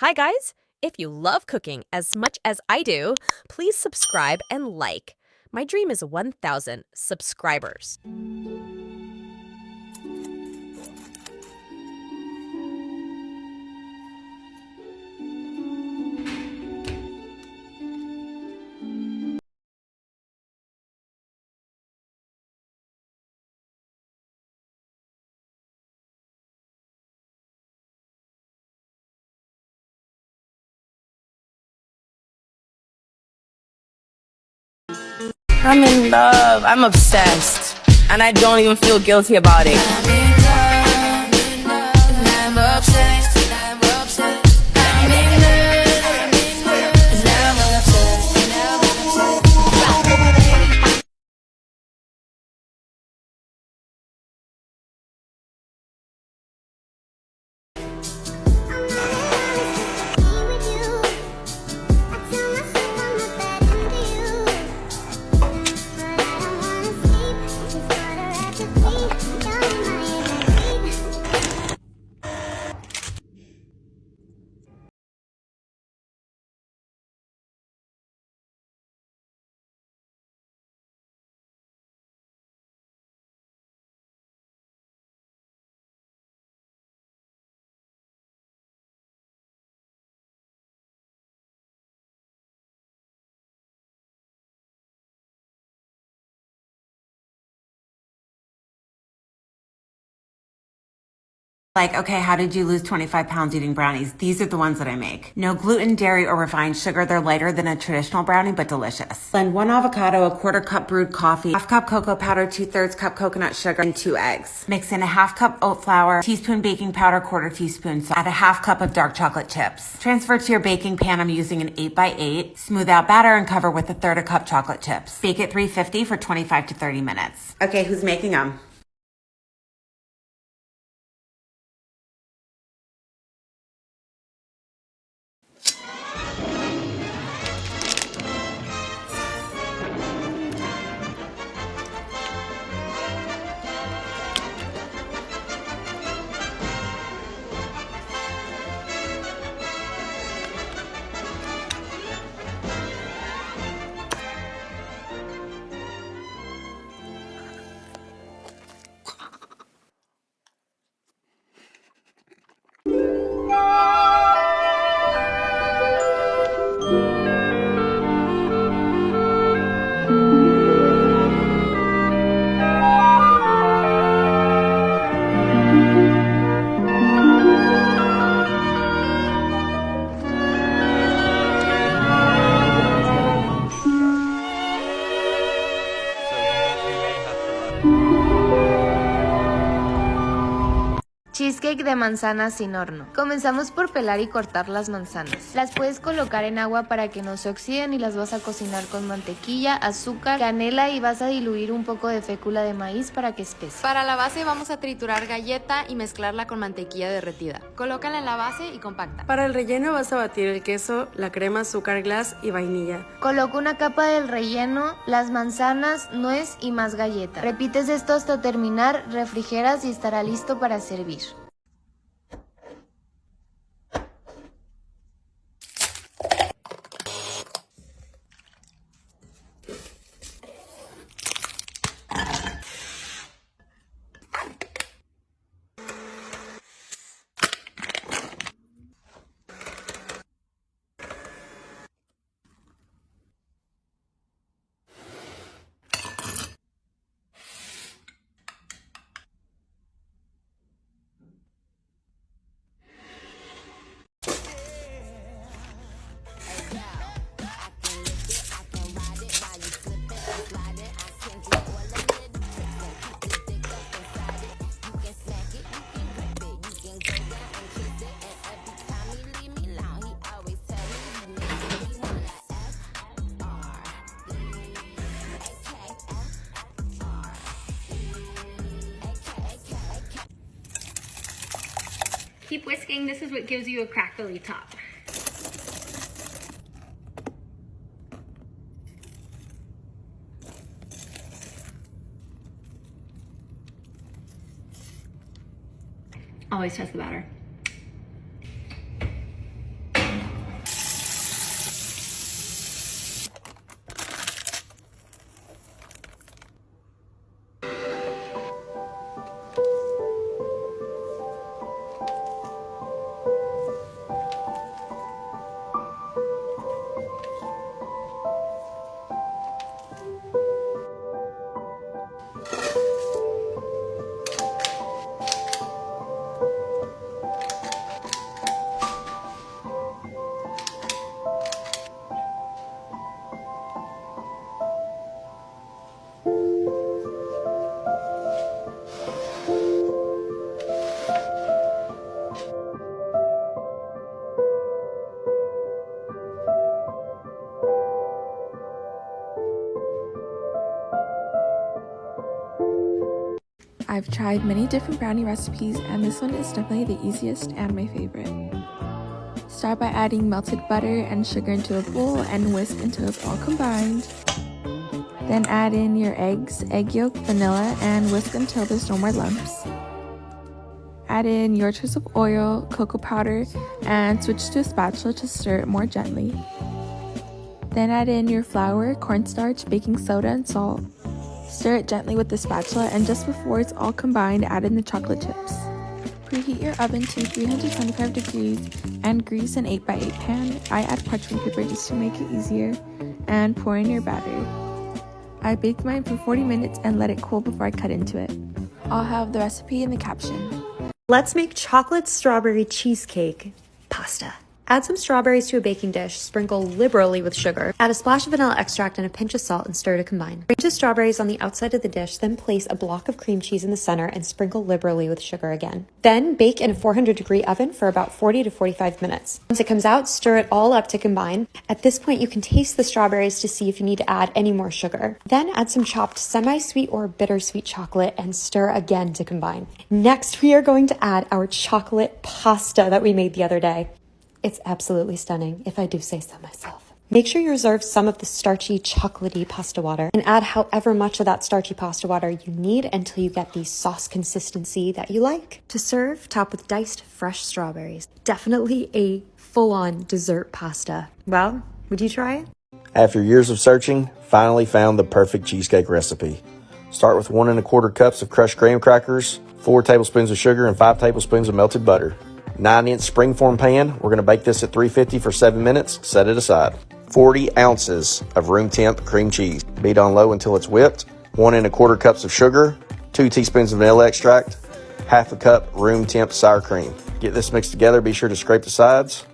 Hi, guys! If you love cooking as much as I do, please subscribe and like. My dream is 1,000 subscribers. I'm in love. I'm obsessed. And I don't even feel guilty about it. I'm in love, and I'm obsessed. I'm obsessed. I'm in love, and I'm obsessed. Like, okay, how did you lose 25 pounds eating brownies? These are the ones that I make. No gluten, dairy, or refined sugar. They're lighter than a traditional brownie, but delicious. Blend 1 avocado, a 1/4 cup brewed coffee, 1/2 cup cocoa powder, 2/3 cup coconut sugar, and 2 eggs. Mix in a 1/2 cup oat flour, teaspoon baking powder, 1/4 teaspoon salt. Add a 1/2 cup of dark chocolate chips. Transfer to your baking pan. I'm using an 8x8. Smooth out batter and cover with 1/3 cup chocolate chips. Bake at 350 for 25 to 30 minutes. Okay, who's making them? Cheesecake de manzanas sin horno. Comenzamos por pelar y cortar las manzanas. Las puedes colocar en agua para que no se oxiden y las vas a cocinar con mantequilla, azúcar, canela y vas a diluir un poco de fécula de maíz para que espese. Para la base vamos a triturar galleta y mezclarla con mantequilla derretida. Colócala en la base y compacta. Para el relleno vas a batir el queso, la crema, azúcar glass y vainilla. Coloca una capa del relleno, las manzanas, nuez y más galleta. Repites esto hasta terminar, refrigeras y estará listo para servir. Keep whisking, this is what gives you a crackly top. Always test the batter. I've tried many different brownie recipes, and this one is definitely the easiest and my favorite. Start by adding melted butter and sugar into a bowl and whisk until it's all combined. Then add in your eggs, egg yolk, vanilla, and whisk until there's no more lumps. Add in your choice of oil, cocoa powder, and switch to a spatula to stir it more gently. Then add in your flour, cornstarch, baking soda, and salt. Stir it gently with the spatula, and just before it's all combined, add in the chocolate chips. Preheat your oven to 325 degrees and grease an 8x8 pan. I add parchment paper just to make it easier, and pour in your batter. I baked mine for 40 minutes and let it cool before I cut into it. I'll have the recipe in the caption. Let's make chocolate strawberry cheesecake pasta. Add some strawberries to a baking dish, sprinkle liberally with sugar, add a splash of vanilla extract and a pinch of salt and stir to combine. Arrange the strawberries on the outside of the dish, then place a block of cream cheese in the center and sprinkle liberally with sugar again. Then bake in a 400-degree oven for about 40 to 45 minutes. Once it comes out, stir it all up to combine. At this point, you can taste the strawberries to see if you need to add any more sugar. Then add some chopped semi-sweet or bittersweet chocolate and stir again to combine. Next, we are going to add our chocolate pasta that we made the other day. It's absolutely stunning, if I do say so myself. Make sure you reserve some of the starchy, chocolatey pasta water and add however much of that starchy pasta water you need until you get the sauce consistency that you like. To serve, top with diced fresh strawberries. Definitely a full-on dessert pasta. Well, would you try it? After years of searching, finally found the perfect cheesecake recipe. Start with 1 1/4 cups of crushed graham crackers, 4 tablespoons of sugar, and 5 tablespoons of melted butter. 9-inch springform pan. We're going to bake this at 350 for 7 minutes. Set it aside. 40 ounces of room temp cream cheese. Beat on low until it's whipped. 1 1/4 cups of sugar. 2 teaspoons of vanilla extract. Half a cup room temp sour cream. Get this mixed together. Be sure to scrape the sides.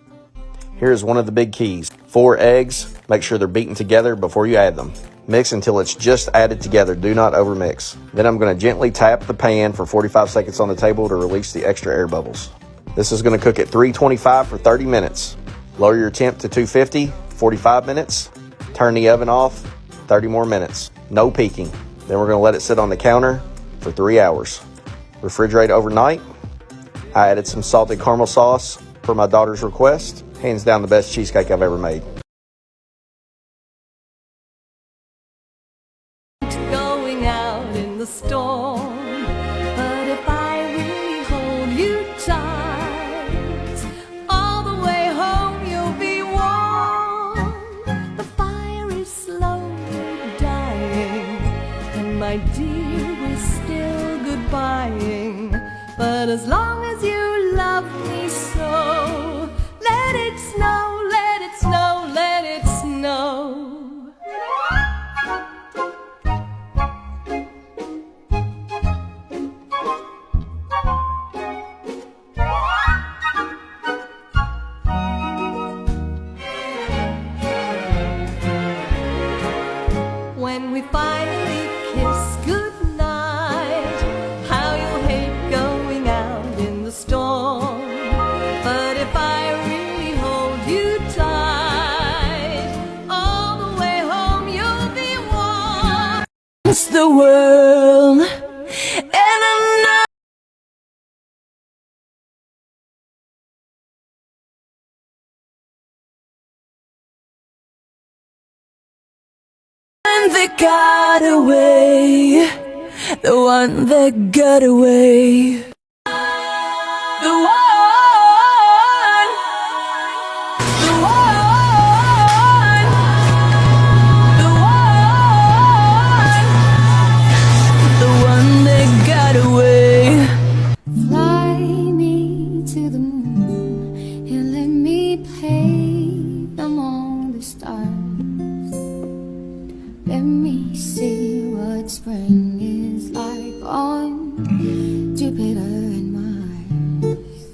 Here's one of the big keys. 4 eggs. Make sure they're beaten together before you add them. Mix until it's just added together. Do not overmix. Then I'm going to gently tap the pan for 45 seconds on the table to release the extra air bubbles. This is going to cook at 325 for 30 minutes. Lower your temp to 250, 45 minutes. Turn the oven off, 30 more minutes. No peeking. Then we're going to let it sit on the counter for 3 hours. Refrigerate overnight. I added some salted caramel sauce per my daughter's request. Hands down the best cheesecake I've ever made. Going out in the storm, but if I really hold you tight, all the way home you'll be warm. The fire is slowly dying, and my dear, we're still goodbying. But as long as you love me so, let it snow, let it snow, let it snow. When we finally kiss goodnight, how you'll hate going out in the storm. But if I really hold you tight, all the way home you'll be warm. It's the world, and I'm not. That got away, the one that got away, the one, the one, the one that got away. Fly me to the moon and let me play among the stars. Let me see what spring is like on Jupiter and Mars.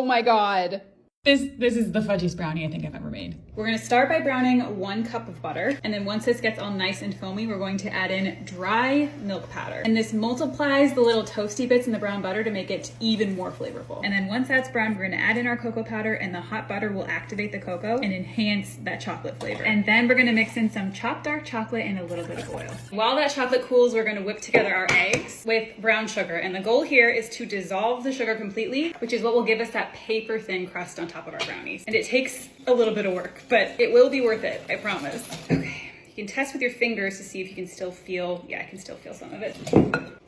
Oh my god. This is the fudgiest brownie I think I've ever made. We're gonna start by browning 1 cup of butter, and then once this gets all nice and foamy, we're going to add in dry milk powder. And this multiplies the little toasty bits in the brown butter to make it even more flavorful. And then once that's brown, we're gonna add in our cocoa powder, and the hot butter will activate the cocoa and enhance that chocolate flavor. And then we're gonna mix in some chopped dark chocolate and a little bit of oil. While that chocolate cools, we're gonna whip together our eggs with brown sugar. And the goal here is to dissolve the sugar completely, which is what will give us that paper thin crust on top of our brownies. And it takes a little bit of work, but it will be worth it, I promise. Okay, you can test with your fingers to see if you can still feel, yeah, I can still feel some of it.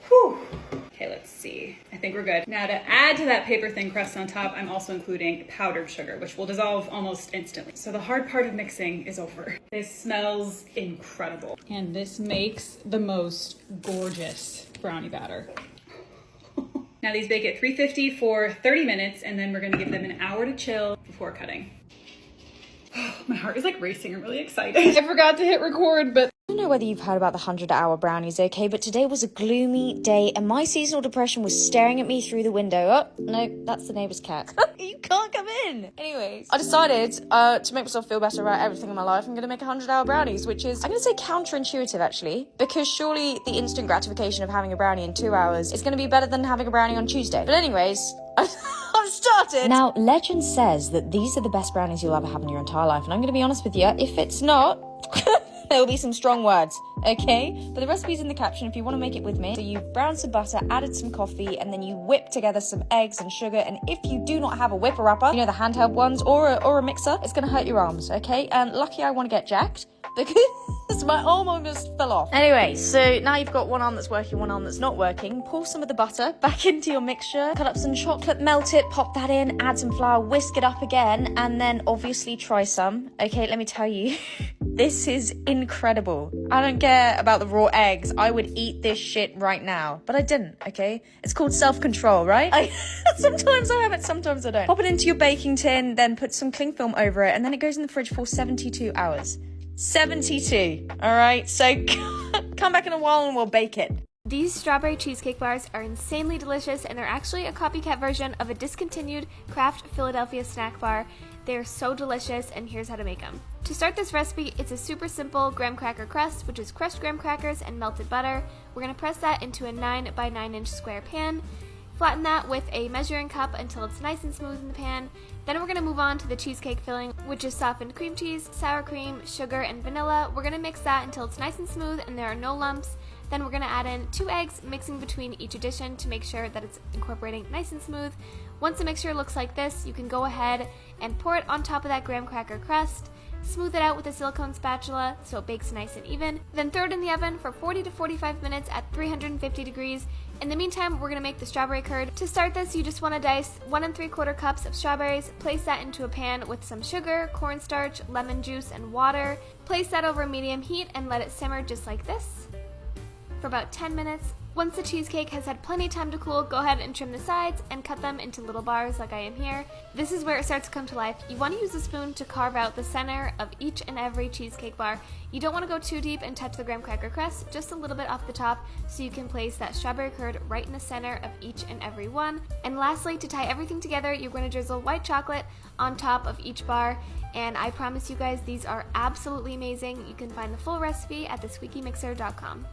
Whew. Okay, let's see. I think we're good. Now to add to that paper thin crust on top, I'm also including powdered sugar, which will dissolve almost instantly. So the hard part of mixing is over. This smells incredible. And this makes the most gorgeous brownie batter. Now these bake at 350 for 30 minutes, and then we're gonna give them an hour to chill before cutting. My heart is like racing, I'm really excited. I forgot to hit record, but I don't know whether you've heard about the 100-hour brownies, okay, but today was a gloomy day and my seasonal depression was staring at me through the window. Oh, no, that's the neighbor's cat. You can't come in. Anyways, I decided to make myself feel better about everything in my life. I'm gonna make 100-hour brownies, which is, I'm gonna say counterintuitive actually, because surely the instant gratification of having a brownie in 2 hours is gonna be better than having a brownie on Tuesday. But anyways, I've started. Now, legend says that these are the best brownies you'll ever have in your entire life, and I'm gonna be honest with you, if it's not, there'll be some strong words, okay? But the recipe's in the caption if you want to make it with me. So you've browned some butter, added some coffee, and then you whip together some eggs and sugar. And if you do not have a whipper wrapper, you know, the handheld ones, or a mixer, it's gonna hurt your arms, okay? And lucky I want to get jacked, because my arm almost fell off. Anyway, so now you've got one arm that's working, one arm that's not working. Pour some of the butter back into your mixture, cut up some chocolate, melt it, pop that in, add some flour, whisk it up again, and then obviously try some. Okay, let me tell you, this is incredible. I don't care about the raw eggs. I would eat this shit right now, but I didn't, okay? It's called self-control, right? Sometimes I have it, sometimes I don't. Pop it into your baking tin, then put some cling film over it, and then it goes in the fridge for 72 hours. 72, all right? So come back in a while and we'll bake it. These strawberry cheesecake bars are insanely delicious, and they're actually a copycat version of a discontinued Kraft Philadelphia snack bar. They're so delicious, and here's how to make them. To start this recipe, it's a super simple graham cracker crust, which is crushed graham crackers and melted butter. We're gonna press that into a 9 by 9 inch square pan. Flatten that with a measuring cup until it's nice and smooth in the pan. Then we're gonna move on to the cheesecake filling, which is softened cream cheese, sour cream, sugar, and vanilla. We're gonna mix that until it's nice and smooth and there are no lumps. Then we're gonna add in 2 eggs, mixing between each addition to make sure that it's incorporating nice and smooth. Once the mixture looks like this, you can go ahead and pour it on top of that graham cracker crust. Smooth it out with a silicone spatula so it bakes nice and even. Then throw it in the oven for 40 to 45 minutes at 350 degrees. In the meantime, we're gonna make the strawberry curd. To start this, you just wanna dice 1 3/4 cups of strawberries, place that into a pan with some sugar, cornstarch, lemon juice, and water. Place that over medium heat and let it simmer just like this for about 10 minutes. Once the cheesecake has had plenty of time to cool, go ahead and trim the sides and cut them into little bars like I am here. This is where it starts to come to life. You want to use a spoon to carve out the center of each and every cheesecake bar. You don't want to go too deep and touch the graham cracker crust, just a little bit off the top so you can place that strawberry curd right in the center of each and every one. And lastly, to tie everything together, you're going to drizzle white chocolate on top of each bar. And I promise you guys, these are absolutely amazing. You can find the full recipe at thesqueakymixer.com.